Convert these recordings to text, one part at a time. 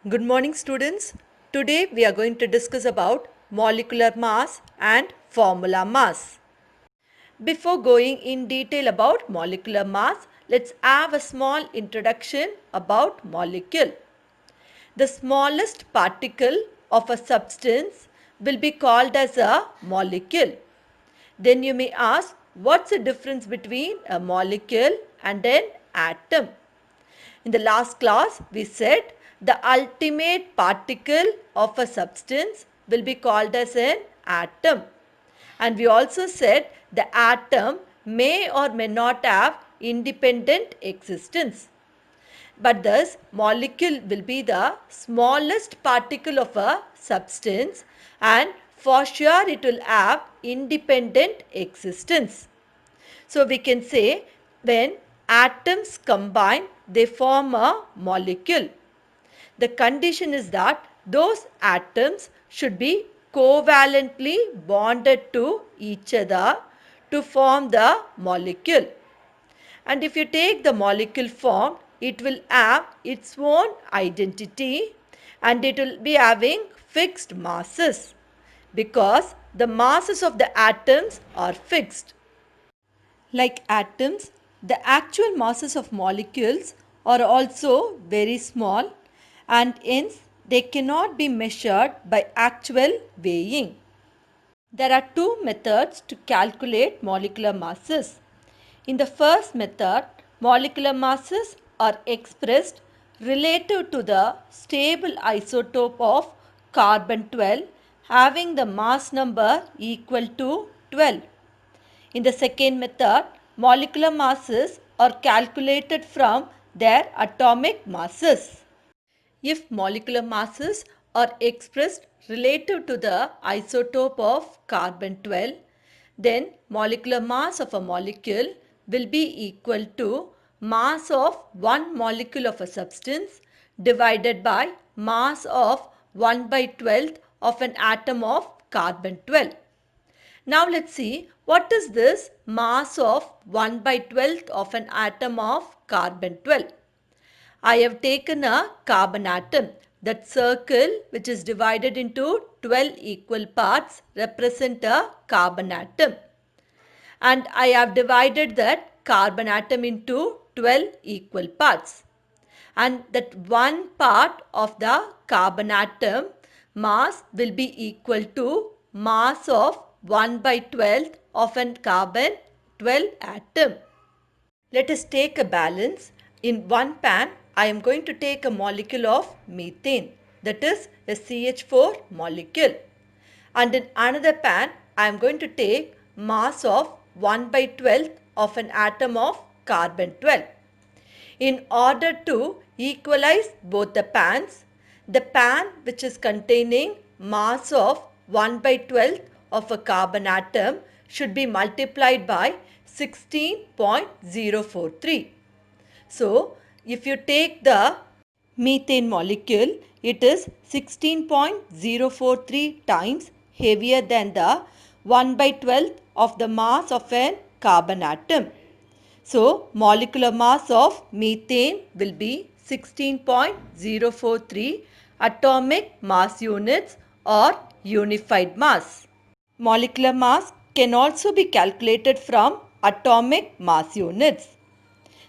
Good morning students. Today we are going to discuss about molecular mass and formula mass. Before going in detail about molecular mass, let's have a small introduction about molecule. The smallest particle of a substance will be called as a molecule. Then you may ask, what's the difference between a molecule and an atom? In the last class, we said the ultimate particle of a substance will be called as an atom. And we also said the atom may or may not have independent existence. But thus, molecule will be the smallest particle of a substance and for sure it will have independent existence. So we can say when atoms combine, they form a molecule. The condition is that those atoms should be covalently bonded to each other to form the molecule. And if you take the molecule form, it will have its own identity and it will be having fixed masses because the masses of the atoms are fixed. Like atoms, the actual masses of molecules are also very small and hence they cannot be measured by actual weighing. There are two methods to calculate molecular masses. In the first method, molecular masses are expressed relative to the stable isotope of carbon 12 having the mass number equal to 12. In the second method, molecular masses are calculated from their atomic masses. If molecular masses are expressed relative to the isotope of carbon 12, then molecular mass of a molecule will be equal to mass of one molecule of a substance divided by mass of 1 by 12th of an atom of carbon 12. Now let's see what is this mass of 1 by 12th of an atom of carbon 12. I have taken a carbon atom. That circle which is divided into 12 equal parts represent a carbon atom. And I have divided that carbon atom into 12 equal parts. And that one part of the carbon atom mass will be equal to mass of 1 by 12th of an carbon 12 atom. Let us take a balance. In one pan, I am going to take a molecule of methane, that is a CH4 molecule. And in another pan, I am going to take mass of 1 by 12th of an atom of carbon 12. In order to equalize both the pans, the pan which is containing mass of 1 by 12th of a carbon atom should be multiplied by 16.043. So, if you take the methane molecule, it is 16.043 times heavier than the 1 by 12th of the mass of an carbon atom. So, molecular mass of methane will be 16.043 atomic mass units or unified mass. Molecular mass can also be calculated from atomic mass units.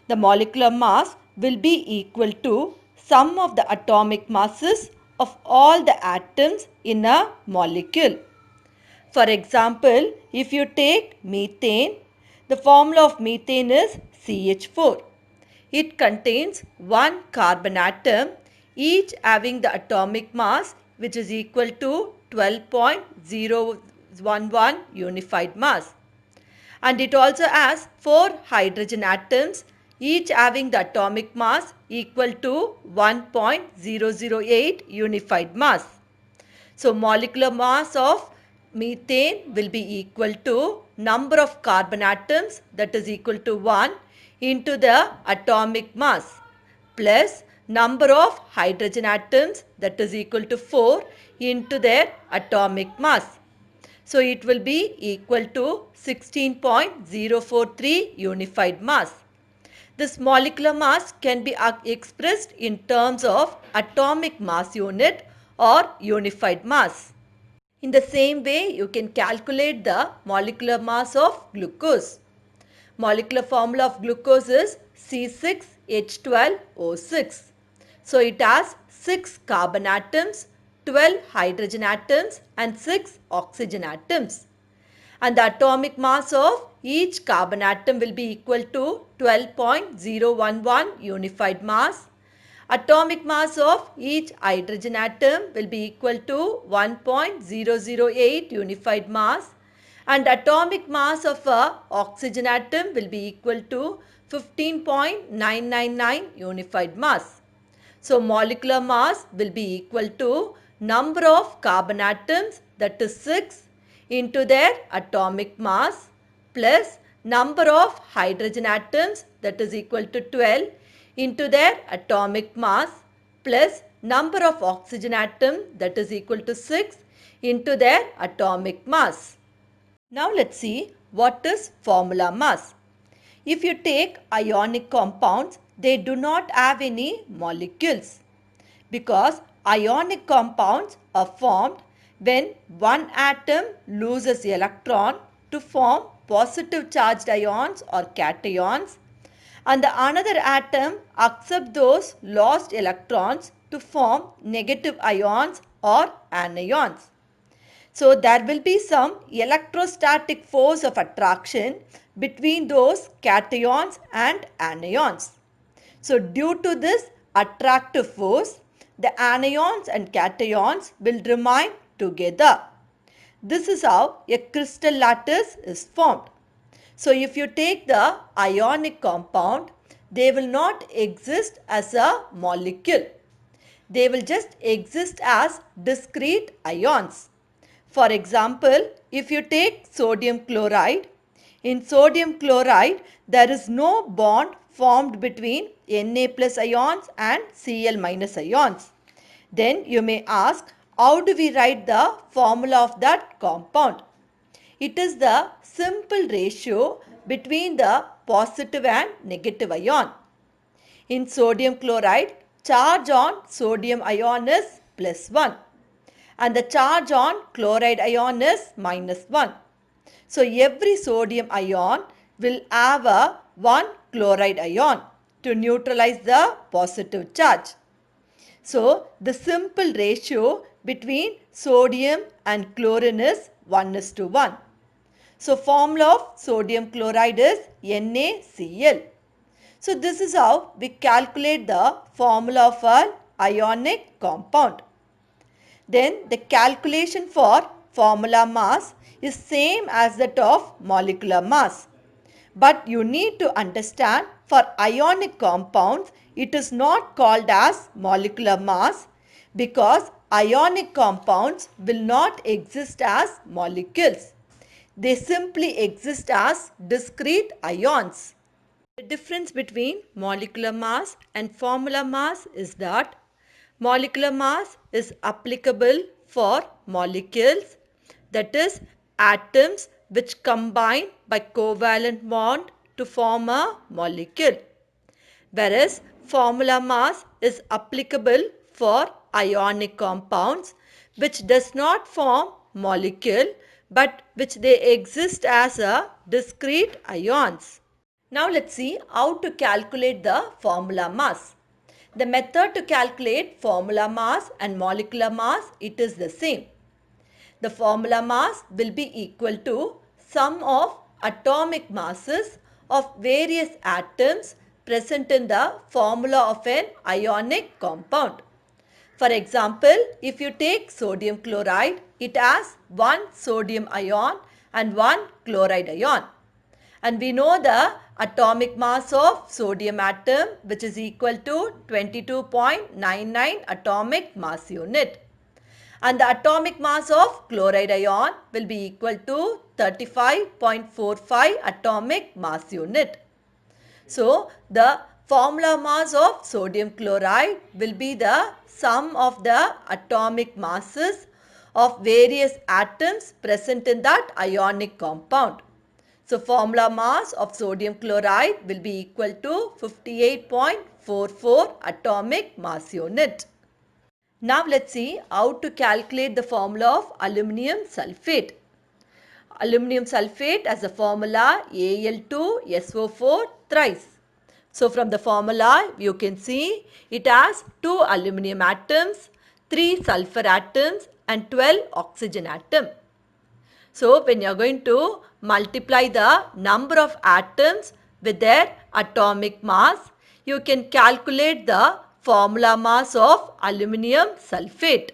The molecular mass will be equal to sum of the atomic masses of all the atoms in a molecule. For example, if you take methane, the formula of methane is CH4. It contains one carbon atom, each having the atomic mass which is equal to 12.011 unified mass. And it also has 4 hydrogen atoms, each having the atomic mass equal to 1.008 unified mass. So, molecular mass of methane will be equal to number of carbon atoms, that is equal to 1, into the atomic mass plus number of hydrogen atoms, that is equal to 4, into their atomic mass. So, it will be equal to 16.043 unified mass. This molecular mass can be expressed in terms of atomic mass unit or unified mass. In the same way, you can calculate the molecular mass of glucose. Molecular formula of glucose is C6H12O6. So it has 6 carbon atoms, 12 hydrogen atoms and 6 oxygen atoms. And the atomic mass of each carbon atom will be equal to 12.011 unified mass. Atomic mass of each hydrogen atom will be equal to 1.008 unified mass, and atomic mass of a oxygen atom will be equal to 15.999 unified mass. So molecular mass will be equal to number of carbon atoms, that is 6, into their atomic mass plus number of hydrogen atoms, that is equal to 12, into their atomic mass plus number of oxygen atom, that is equal to 6, into their atomic mass. Now let's see what is formula mass. If you take ionic compounds, they do not have any molecules because ionic compounds are formed when one atom loses electron to form positive charged ions or cations, and the another atom accepts those lost electrons to form negative ions or anions. So there will be some electrostatic force of attraction between those cations and anions. So due to this attractive force, the anions and cations will remain together. This is how a crystal lattice is formed. So if you take the ionic compound, they will not exist as a molecule. They will just exist as discrete ions. For example, if you take sodium chloride, in sodium chloride there is no bond formed between Na plus ions and Cl minus ions. Then you may ask, how do we write the formula of that compound? It is the simple ratio between the positive and negative ion. In sodium chloride, charge on sodium ion is +1 and the charge on chloride ion is -1. So every sodium ion will have a 1 chloride ion to neutralize the positive charge. So the simple ratio between sodium and chlorine is 1:1. So formula of sodium chloride is NaCl. So this is how we calculate the formula of an ionic compound. Then the calculation for formula mass is same as that of molecular mass. But you need to understand, for ionic compounds it is not called as molecular mass because ionic compounds will not exist as molecules. They simply exist as discrete ions. The difference between molecular mass and formula mass is that molecular mass is applicable for molecules, that is atoms which combine by covalent bond to form a molecule, whereas formula mass is applicable for ionic compounds which does not form molecule but which they exist as a discrete ions. Now let's see how to calculate the formula mass. The method to calculate formula mass and molecular mass, it is the same. The formula mass will be equal to sum of atomic masses of various atoms present in the formula of an ionic compound. For example, if you take sodium chloride, it has one sodium ion and one chloride ion. And we know the atomic mass of sodium atom, which is equal to 22.99 atomic mass unit. And the atomic mass of chloride ion will be equal to 35.45 atomic mass unit. So the formula mass of sodium chloride will be the sum of the atomic masses of various atoms present in that ionic compound. So formula mass of sodium chloride will be equal to 58.44 atomic mass unit. Now let's see how to calculate the formula of aluminum sulfate. Aluminum sulfate has the formula Al2SO4 thrice. So from the formula you can see it has 2 aluminum atoms, 3 sulfur atoms and 12 oxygen atoms. So when you are going to multiply the number of atoms with their atomic mass, you can calculate the formula mass of aluminum sulfate.